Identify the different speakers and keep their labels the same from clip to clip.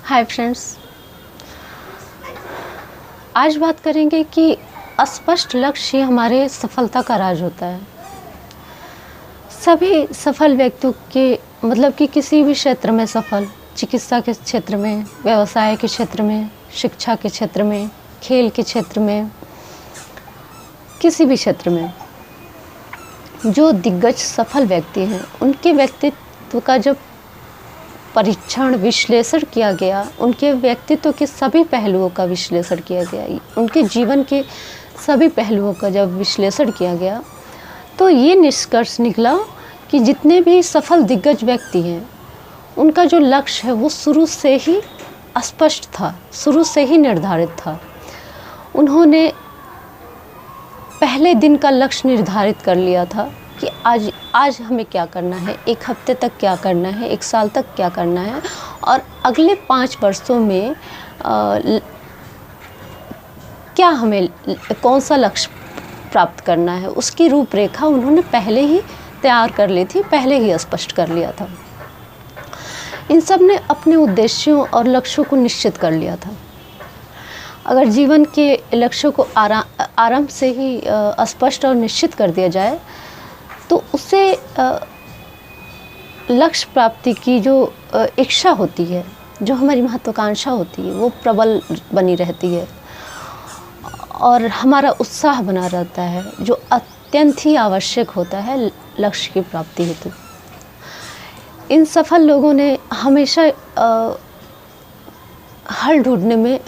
Speaker 1: Hi friends, आज बात करेंगे कि अस्पष्ट लक्ष्य हमारे सफलता का राज होता है। सभी सफल व्यक्तियों के मतलब कि किसी भी क्षेत्र में सफल, चिकित्सा के क्षेत्र में, व्यवसाय के क्षेत्र में, शिक्षा के क्षेत्र में, खेल के क्षेत्र में, किसी भी क्षेत्र में जो दिग्गज सफल व्यक्ति हैं, उनके व्यक्तित्व का जब परीक्षण विश्लेषण किया गया, उनके व्यक्तित्व के सभी पहलुओं का विश्लेषण किया गया, उनके जीवन के सभी पहलुओं का जब विश्लेषण किया गया तो ये निष्कर्ष निकला कि जितने भी सफल दिग्गज व्यक्ति हैं, उनका जो लक्ष्य है वो शुरू से ही स्पष्ट था, शुरू से ही निर्धारित था। उन्होंने पहले दिन का लक्ष्य निर्धारित कर लिया था कि आज हमें क्या करना है, एक हफ्ते तक क्या करना है, एक साल तक क्या करना है और अगले 5 वर्षों में क्या हमें कौन सा लक्ष्य प्राप्त करना है, उसकी रूपरेखा उन्होंने पहले ही तैयार कर ली थी, पहले ही स्पष्ट कर लिया था। इन सब ने अपने उद्देश्यों और लक्ष्यों को निश्चित कर लिया था। अगर जीवन के लक्ष्यों को आरंभ से ही स्पष्ट और निश्चित कर दिया जाए तो उससे लक्ष्य प्राप्ति की जो इच्छा होती है, जो हमारी महत्वाकांक्षा होती है, वो प्रबल बनी रहती है और हमारा उत्साह बना रहता है, जो अत्यंत ही आवश्यक होता है लक्ष्य की प्राप्ति हेतु। इन सफल लोगों ने हमेशा हल ढूंढने में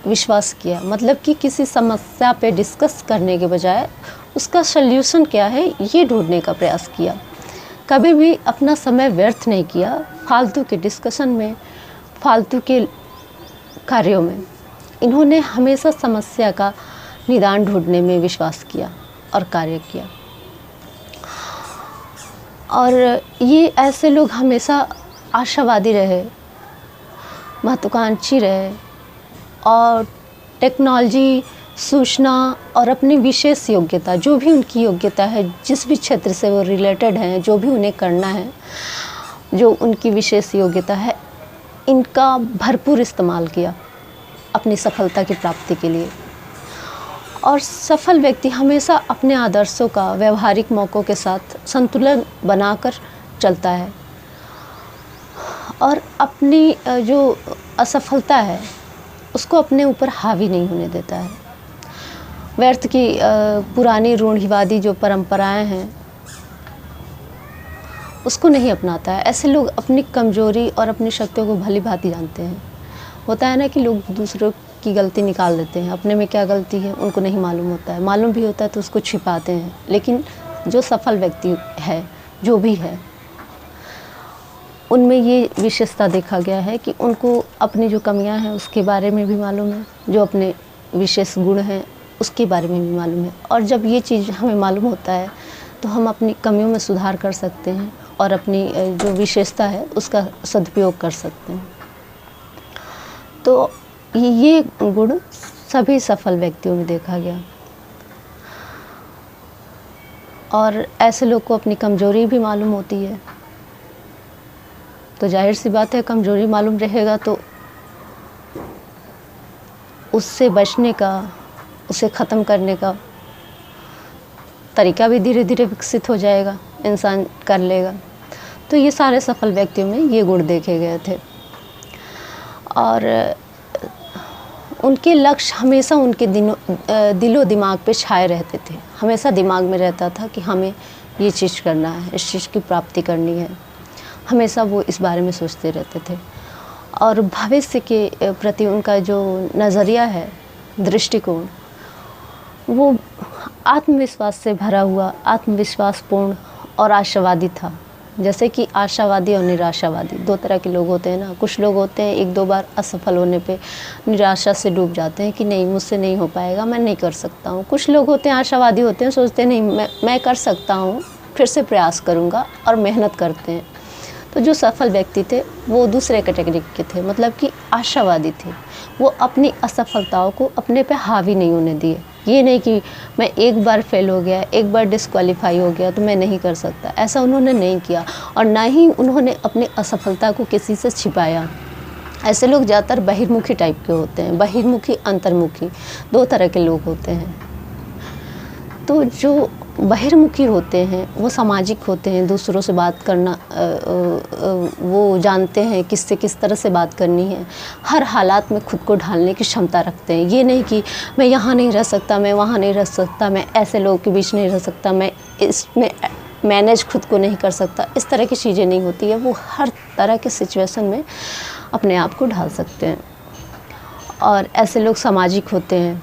Speaker 1: विश्वास किया, मतलब कि किसी समस्या पे डिस्कस करने के बजाय उसका सल्यूशन क्या है ये ढूंढने का प्रयास किया। कभी भी अपना समय व्यर्थ नहीं किया फालतू के डिस्कशन में, फालतू के कार्यों में। इन्होंने हमेशा समस्या का निदान ढूंढने में विश्वास किया और कार्य किया। और ये ऐसे लोग हमेशा आशावादी रहे, महत्वाकांक्षी रहे और टेक्नोलॉजी, सूचना और अपनी विशेष योग्यता, जो भी उनकी योग्यता है, जिस भी क्षेत्र से वो रिलेटेड हैं, जो भी उन्हें करना है, जो उनकी विशेष योग्यता है, इनका भरपूर इस्तेमाल किया अपनी सफलता की प्राप्ति के लिए। और सफल व्यक्ति हमेशा अपने आदर्शों का व्यवहारिक मौक़ों के साथ संतुलन बनाकर चलता है और अपनी जो असफलता है उसको अपने ऊपर हावी नहीं होने देता है। व्यर्थ की पुरानी रूढ़िवादी जो परंपराएं हैं उसको नहीं अपनाता है। ऐसे लोग अपनी कमजोरी और अपनी शक्तियों को भली भांति जानते हैं। होता है ना कि लोग दूसरों की गलती निकाल देते हैं, अपने में क्या गलती है उनको नहीं मालूम होता है, मालूम भी होता है तो उसको छिपाते हैं। लेकिन जो सफल व्यक्ति है, जो भी है, उनमें ये विशेषता देखा गया है कि उनको अपनी जो कमियां हैं उसके बारे में भी मालूम है, जो अपने विशेष गुण हैं उसके बारे में भी मालूम है। और जब ये चीज़ हमें मालूम होता है तो हम अपनी कमियों में सुधार कर सकते हैं और अपनी जो विशेषता है उसका सदुपयोग कर सकते हैं। तो ये गुण सभी सफल व्यक्तियों में देखा गया। और ऐसे लोग को अपनी कमजोरी भी मालूम होती है, तो जाहिर सी बात है कमजोरी मालूम रहेगा तो उससे बचने का, उसे ख़त्म करने का तरीका भी धीरे धीरे विकसित हो जाएगा, इंसान कर लेगा। तो ये सारे सफल व्यक्तियों में ये गुण देखे गए थे और उनके लक्ष्य हमेशा उनके दिलो दिमाग पे छाए रहते थे। हमेशा दिमाग में रहता था कि हमें ये चीज़ करना है, इस चीज़ की प्राप्ति करनी है। हमेशा वो इस बारे में सोचते रहते थे और भविष्य के प्रति उनका जो नज़रिया है, दृष्टिकोण, वो आत्मविश्वास से भरा हुआ, आत्मविश्वासपूर्ण और आशावादी था। जैसे कि आशावादी और निराशावादी 2 तरह के लोग होते हैं ना। कुछ लोग होते हैं 1-2 बार असफल होने पे निराशा से डूब जाते हैं कि नहीं, मुझसे नहीं हो पाएगा, मैं नहीं कर सकता हूँ। कुछ लोग होते हैं आशावादी होते हैं, सोचते हैं नहीं मैं कर सकता हूँ, फिर से प्रयास करूँगा और मेहनत करते हैं। तो जो सफल व्यक्ति थे वो दूसरे कैटेगरी के थे, मतलब कि आशावादी थे। वो अपनी असफलताओं को अपने पे हावी नहीं होने दिए। ये नहीं कि मैं एक बार फेल हो गया, एक बार डिस्क्वालीफाई हो गया तो मैं नहीं कर सकता, ऐसा उन्होंने नहीं किया। और ना ही उन्होंने अपनी असफलता को किसी से छिपाया। ऐसे लोग ज़्यादातर बहिर्मुखी टाइप के होते हैं। बहिर्मुखी, अंतर्मुखी, 2 तरह के लोग होते हैं। तो जो बहिर्मुखी होते हैं वो सामाजिक होते हैं, दूसरों से बात करना वो जानते हैं किससे किस तरह से बात करनी है, हर हालात में खुद को ढालने की क्षमता रखते हैं। ये नहीं कि मैं यहाँ नहीं रह सकता, मैं वहाँ नहीं रह सकता, मैं ऐसे लोगों के बीच नहीं रह सकता, मैं इसमें मैनेज खुद को नहीं कर सकता, इस तरह की चीज़ें नहीं होती है। वो हर तरह के सिचुएशन में अपने आप को ढाल सकते हैं। और ऐसे लोग सामाजिक होते हैं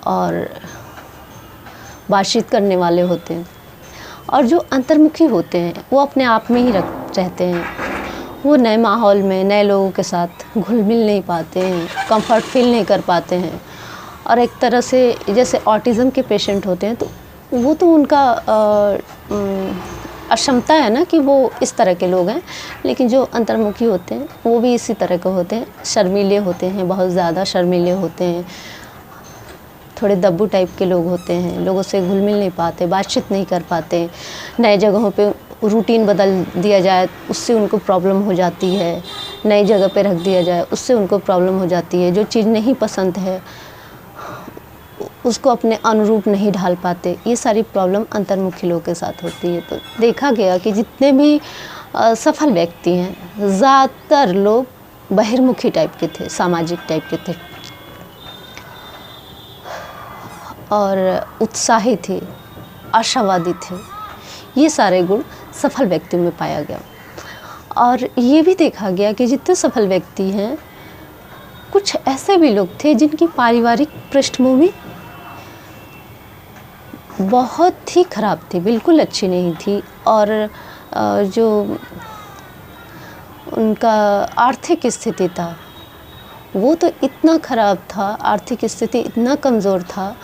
Speaker 1: और बातचीत करने वाले होते हैं। और जो अंतर्मुखी होते हैं वो अपने आप में ही रहते हैं। वो नए माहौल में नए लोगों के साथ घुल मिल नहीं पाते हैं, कंफर्ट फील नहीं कर पाते हैं। और एक तरह से जैसे ऑटिज़म के पेशेंट होते हैं तो वो तो उनका अक्षमता है ना कि वो इस तरह के लोग हैं। लेकिन जो अंतर्मुखी होते हैं वो भी इसी तरह के होते हैं, शर्मीले होते हैं, बहुत ज़्यादा शर्मीले होते हैं, थोड़े दब्बू टाइप के लोग होते हैं, लोगों से घुल मिल नहीं पाते, बातचीत नहीं कर पाते। नए जगहों पे रूटीन बदल दिया जाए उससे उनको प्रॉब्लम हो जाती है, नई जगह पे रख दिया जाए उससे उनको प्रॉब्लम हो जाती है। जो चीज़ नहीं पसंद है उसको अपने अनुरूप नहीं ढाल पाते। ये सारी प्रॉब्लम अंतर्मुखी लोगों के साथ होती है। तो देखा गया कि जितने भी सफल व्यक्ति हैं ज़्यादातर लोग बहिर्मुखी टाइप के थे, सामाजिक टाइप के थे और उत्साही थे, आशावादी थे। ये सारे गुण सफल व्यक्तियों में पाया गया। और ये भी देखा गया कि जितने सफल व्यक्ति हैं कुछ ऐसे भी लोग थे जिनकी पारिवारिक पृष्ठभूमि बहुत ही ख़राब थी, बिल्कुल अच्छी नहीं थी। और जो उनका आर्थिक स्थिति था वो तो इतना ख़राब था, आर्थिक स्थिति इतना कमज़ोर था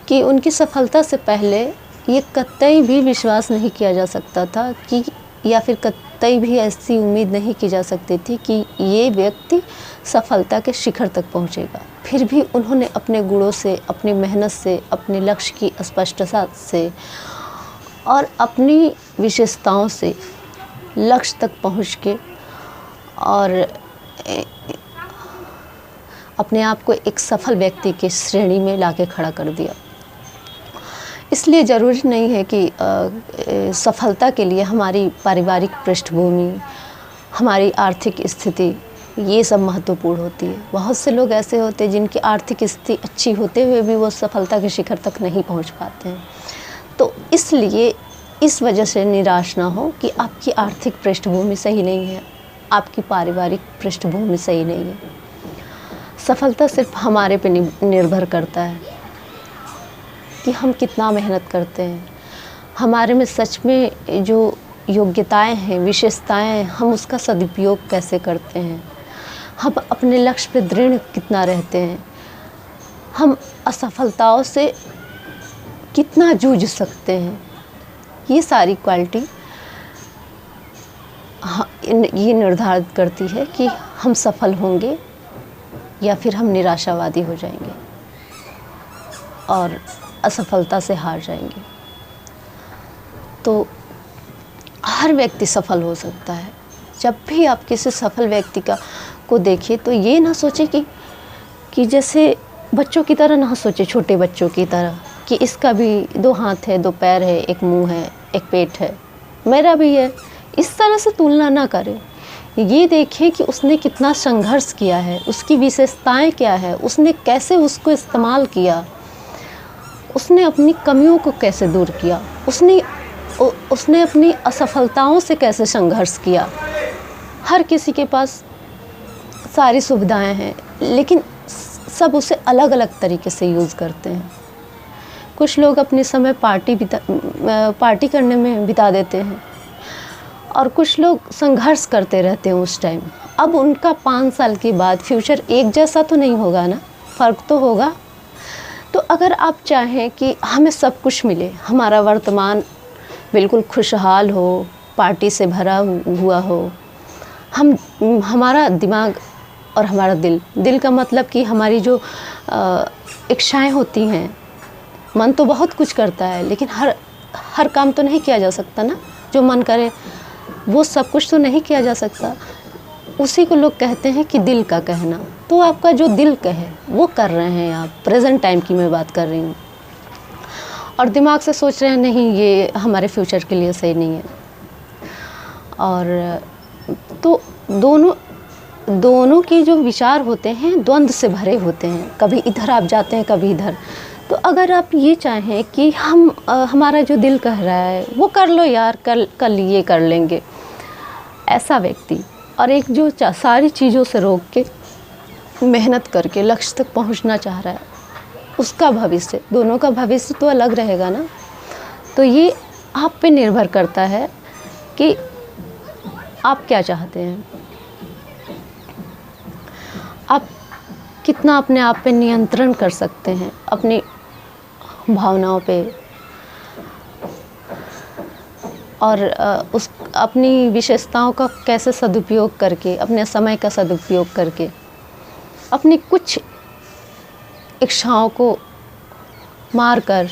Speaker 1: कि उनकी सफलता से पहले ये कतई भी विश्वास नहीं किया जा सकता था कि, या फिर कतई भी ऐसी उम्मीद नहीं की जा सकती थी कि ये व्यक्ति सफलता के शिखर तक पहुंचेगा। फिर भी उन्होंने अपने गुणों से, अपनी मेहनत से, अपने लक्ष्य की स्पष्टता से और अपनी विशेषताओं से लक्ष्य तक पहुंच के और अपने आप को एक सफल व्यक्ति की श्रेणी में लाके खड़ा कर दिया। इसलिए ज़रूरी नहीं है कि सफलता के लिए हमारी पारिवारिक पृष्ठभूमि, हमारी आर्थिक स्थिति ये सब महत्वपूर्ण होती है। बहुत से लोग ऐसे होते हैं जिनकी आर्थिक स्थिति अच्छी होते हुए भी वो सफलता के शिखर तक नहीं पहुंच पाते हैं। तो इसलिए इस वजह से निराश ना हो कि आपकी आर्थिक पृष्ठभूमि सही नहीं है, आपकी पारिवारिक पृष्ठभूमि सही नहीं है। सफलता सिर्फ हमारे पे निर्भर करता है कि हम कितना मेहनत करते हैं, हमारे में सच में जो योग्यताएं हैं, विशेषताएं हैं, हम उसका सदुपयोग कैसे करते हैं, हम अपने लक्ष्य पे दृढ़ कितना रहते हैं, हम असफलताओं से कितना जूझ सकते हैं। ये सारी क्वालिटी ये निर्धारित करती है कि हम सफल होंगे या फिर हम निराशावादी हो जाएंगे और असफलता से हार जाएंगे। तो हर व्यक्ति सफल हो सकता है। जब भी आप किसी सफल व्यक्ति को देखिए तो ये ना सोचे कि जैसे बच्चों की तरह ना सोचे, छोटे बच्चों की तरह कि इसका भी 2 हाथ है, 2 पैर है, 1 मुंह है, 1 पेट है, मेरा भी है। इस तरह से तुलना ना करें। ये देखिए कि उसने कितना संघर्ष किया है, उसकी विशेषताएं क्या है, उसने कैसे उसको इस्तेमाल किया, उसने अपनी कमियों को कैसे दूर किया, उसने अपनी असफलताओं से कैसे संघर्ष किया। हर किसी के पास सारी सुविधाएं हैं लेकिन सब उसे अलग अलग तरीके से यूज़ करते हैं। कुछ लोग अपने समय पार्टी करने में बिता देते हैं और कुछ लोग संघर्ष करते रहते हैं उस टाइम। अब उनका 5 साल के बाद फ्यूचर एक जैसा तो नहीं होगा ना, फ़र्क तो होगा। तो अगर आप चाहें कि हमें सब कुछ मिले, हमारा वर्तमान बिल्कुल खुशहाल हो, पार्टी से भरा हुआ हो, हमारा दिमाग और हमारा दिल का मतलब कि हमारी जो इच्छाएं होती हैं, मन तो बहुत कुछ करता है लेकिन हर काम तो नहीं किया जा सकता ना, जो मन करे वो सब कुछ तो नहीं किया जा सकता। उसी को लोग कहते हैं कि दिल का कहना। तो आपका जो दिल कहे वो कर रहे हैं आप, प्रेजेंट टाइम की मैं बात कर रही हूँ, और दिमाग से सोच रहे हैं नहीं ये हमारे फ्यूचर के लिए सही नहीं है। और तो दोनों की जो विचार होते हैं द्वंद्व से भरे होते हैं, कभी इधर आप जाते हैं कभी इधर। तो अगर आप ये चाहें कि हमारा जो दिल कह रहा है वो कर लो यार, कल ये कर लेंगे, ऐसा व्यक्ति, और एक जो सारी चीज़ों से रोक के मेहनत करके लक्ष्य तक पहुंचना चाह रहा है, उसका भविष्य, दोनों का भविष्य तो अलग रहेगा ना। तो ये आप पे निर्भर करता है कि आप क्या चाहते हैं, आप कितना अपने आप पे नियंत्रण कर सकते हैं, अपनी भावनाओं पे, और उस अपनी विशेषताओं का कैसे सदुपयोग करके, अपने समय का सदुपयोग करके अपनी कुछ इच्छाओं को मार कर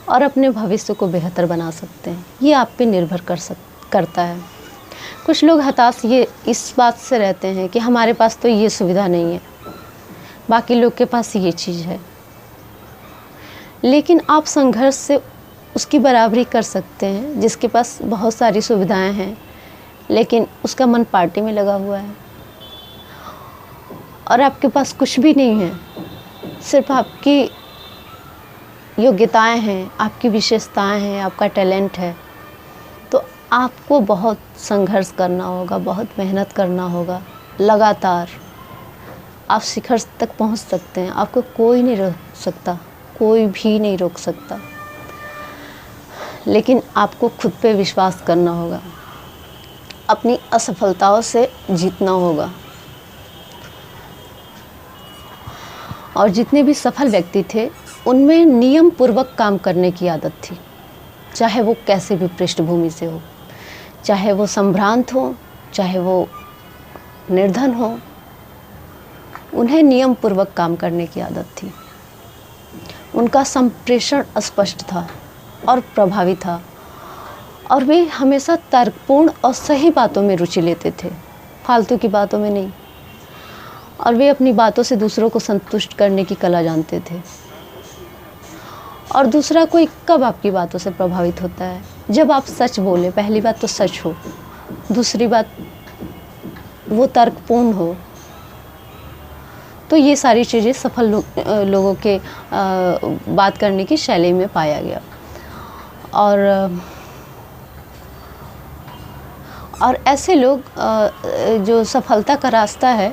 Speaker 1: और अपने भविष्य को बेहतर बना सकते हैं। ये आप पे निर्भर करता है। कुछ लोग हताश ये इस बात से रहते हैं कि हमारे पास तो ये सुविधा नहीं है, बाकी लोग के पास ये चीज़ है, लेकिन आप संघर्ष से उसकी बराबरी कर सकते हैं जिसके पास बहुत सारी सुविधाएं हैं लेकिन उसका मन पार्टी में लगा हुआ है, और आपके पास कुछ भी नहीं है, सिर्फ आपकी योग्यताएं हैं, आपकी विशेषताएं हैं, आपका टैलेंट है। तो आपको बहुत संघर्ष करना होगा, बहुत मेहनत करना होगा लगातार। आप शिखर तक पहुंच सकते हैं, आपको कोई नहीं रोक सकता, कोई भी नहीं रोक सकता, लेकिन आपको खुद पे विश्वास करना होगा, अपनी असफलताओं से जीतना होगा। और जितने भी सफल व्यक्ति थे उनमें नियम पूर्वक काम करने की आदत थी, चाहे वो कैसे भी पृष्ठभूमि से हो, चाहे वो संभ्रांत हो, चाहे वो निर्धन हो, उन्हें नियम पूर्वक काम करने की आदत थी। उनका संप्रेषण स्पष्ट था और प्रभावी था, और वे हमेशा तर्कपूर्ण और सही बातों में रुचि लेते थे, फालतू की बातों में नहीं। और वे अपनी बातों से दूसरों को संतुष्ट करने की कला जानते थे। और दूसरा कोई कब आपकी बातों से प्रभावित होता है? जब आप सच बोले, पहली बात तो सच हो, दूसरी बात वो तर्कपूर्ण हो। तो ये सारी चीज़ें सफल लोगों के बात करने की शैली में पाया गया। और ऐसे लोग जो सफलता का रास्ता है,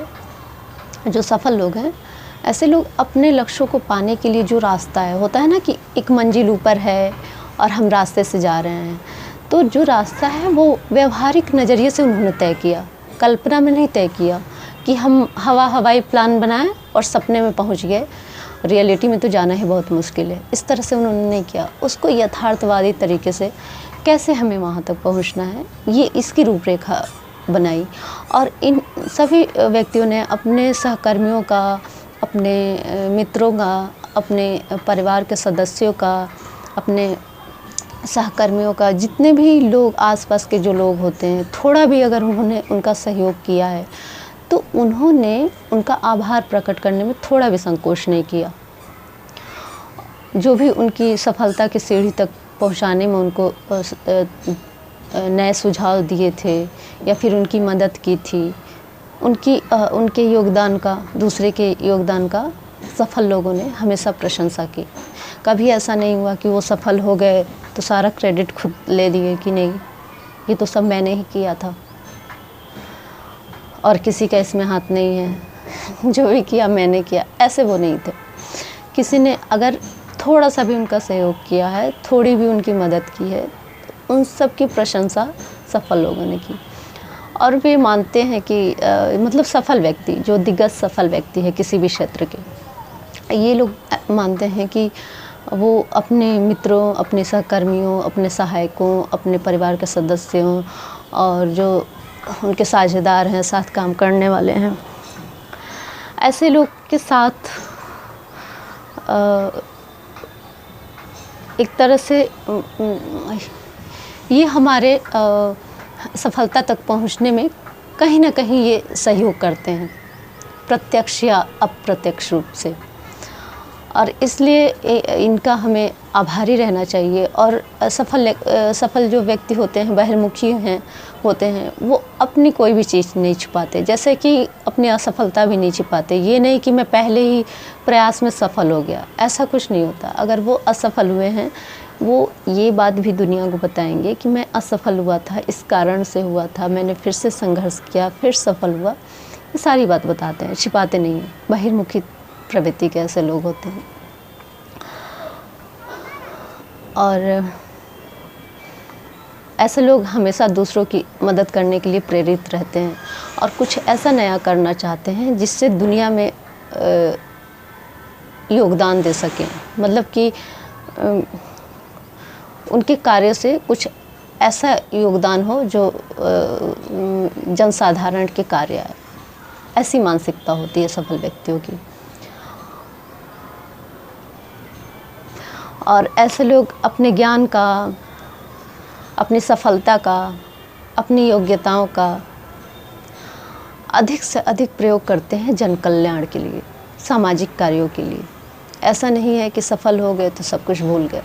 Speaker 1: जो सफल लोग हैं, ऐसे लोग अपने लक्ष्यों को पाने के लिए जो रास्ता है, होता है ना कि एक मंजिल ऊपर है और हम रास्ते से जा रहे हैं, तो जो रास्ता है वो व्यवहारिक नज़रिए से उन्होंने तय किया, कल्पना में नहीं तय किया कि हम हवाई प्लान बनाएं और सपने में पहुंच गए, रियलिटी में तो जाना ही बहुत मुश्किल है। इस तरह से उन्होंने नहीं किया, उसको यथार्थवादी तरीके से कैसे हमें वहाँ तक पहुँचना है, ये इसकी रूपरेखा बनाई। और इन सभी व्यक्तियों ने अपने सहकर्मियों का, अपने मित्रों का, अपने परिवार के सदस्यों का, अपने सहकर्मियों का, जितने भी लोग आसपास के जो लोग होते हैं, थोड़ा भी अगर उन्होंने उनका सहयोग किया है तो उन्होंने उनका आभार प्रकट करने में थोड़ा भी संकोच नहीं किया। जो भी उनकी सफलता की सीढ़ी तक पहुंचाने में उनको नए सुझाव दिए थे या फिर उनकी मदद की थी, उनके योगदान का, दूसरे के योगदान का सफल लोगों ने हमेशा प्रशंसा की। कभी ऐसा नहीं हुआ कि वो सफल हो गए तो सारा क्रेडिट खुद ले दिए कि नहीं ये तो सब मैंने ही किया था और किसी का इसमें हाथ नहीं है, जो भी किया मैंने किया, ऐसे वो नहीं थे। किसी ने अगर थोड़ा सा भी उनका सहयोग किया है, थोड़ी भी उनकी मदद की है, उन सब की प्रशंसा सफल लोगों ने की। और वे मानते हैं कि मतलब सफल व्यक्ति, जो दिग्गज सफल व्यक्ति है किसी भी क्षेत्र के, ये लोग मानते हैं कि वो अपने मित्रों, अपने सहकर्मियों, अपने सहायकों, अपने परिवार के सदस्यों और जो उनके साझेदार हैं, साथ काम करने वाले हैं, ऐसे लोग के साथ एक तरह से ये हमारे सफलता तक पहुंचने में कहीं ना कहीं ये सहयोग करते हैं, प्रत्यक्ष या अप्रत्यक्ष रूप से। और इसलिए इनका हमें आभारी रहना चाहिए। और सफल जो व्यक्ति होते हैं, बहिर्मुखी होते हैं, वो अपनी कोई भी चीज़ नहीं छुपाते, जैसे कि अपनी असफलता भी नहीं छुपाते। ये नहीं कि मैं पहले ही प्रयास में सफल हो गया, ऐसा कुछ नहीं होता। अगर वो असफल हुए हैं, वो ये बात भी दुनिया को बताएंगे कि मैं असफल हुआ था, इस कारण से हुआ था, मैंने फिर से संघर्ष किया, फिर सफल हुआ। ये सारी बात बताते हैं, छिपाते नहीं हैं। बहिर्मुखी प्रवृत्ति के ऐसे लोग होते हैं। और ऐसे लोग हमेशा दूसरों की मदद करने के लिए प्रेरित रहते हैं और कुछ ऐसा नया करना चाहते हैं जिससे दुनिया में योगदान दे सकें। मतलब कि उनके कार्य से कुछ ऐसा योगदान हो जो जनसाधारण के कार्य है। ऐसी मानसिकता होती है सफल व्यक्तियों की। और ऐसे लोग अपने ज्ञान का, अपनी सफलता का, अपनी योग्यताओं का अधिक से अधिक प्रयोग करते हैं जन कल्याण के लिए, सामाजिक कार्यों के लिए। ऐसा नहीं है कि सफल हो गए तो सब कुछ भूल गए।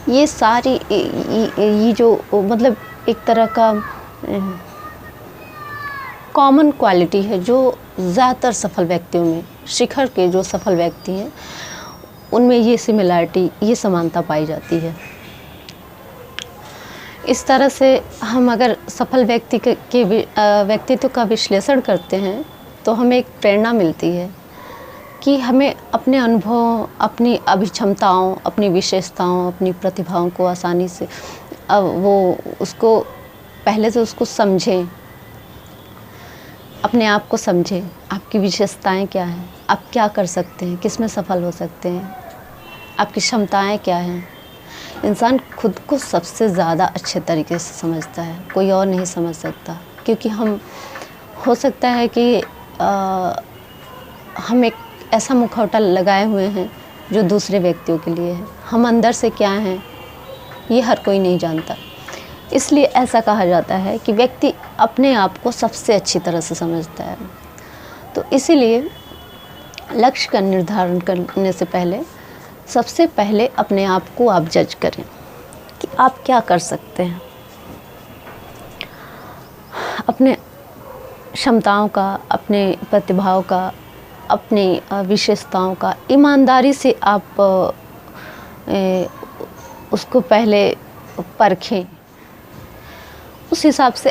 Speaker 1: ये सारी ये जो मतलब एक तरह का कॉमन क्वालिटी है जो ज़्यादातर सफल व्यक्तियों में, शिखर के जो सफल व्यक्ति हैं उनमें ये सिमिलैरिटी, ये समानता पाई जाती है। इस तरह से हम अगर सफल व्यक्ति के व्यक्तित्व का विश्लेषण करते हैं तो हमें एक प्रेरणा मिलती है कि हमें अपने अनुभव, अपनी अभिक्षमताओं, अपनी विशेषताओं, अपनी प्रतिभाओं को आसानी से उसको पहले से उसको समझें, अपने आप को समझें, आपकी विशेषताएं क्या हैं, आप क्या कर सकते हैं, किस में सफल हो सकते हैं, आपकी क्षमताएं क्या हैं। इंसान खुद को सबसे ज़्यादा अच्छे तरीके से समझता है, कोई और नहीं समझ सकता। क्योंकि हम, हो सकता है कि हम एक ऐसा मुखौटा लगाए हुए हैं जो दूसरे व्यक्तियों के लिए है। हम अंदर से क्या हैं ये हर कोई नहीं जानता। इसलिए ऐसा कहा जाता है कि व्यक्ति अपने आप को सबसे अच्छी तरह से समझता है। तो इसीलिए लक्ष्य का निर्धारण करने से पहले सबसे पहले अपने आप को आप जज करें कि आप क्या कर सकते हैं। अपने क्षमताओं का, अपने प्रतिभाओं का, अपनी विशेषताओं का ईमानदारी से आप उसको पहले परखें। उस हिसाब से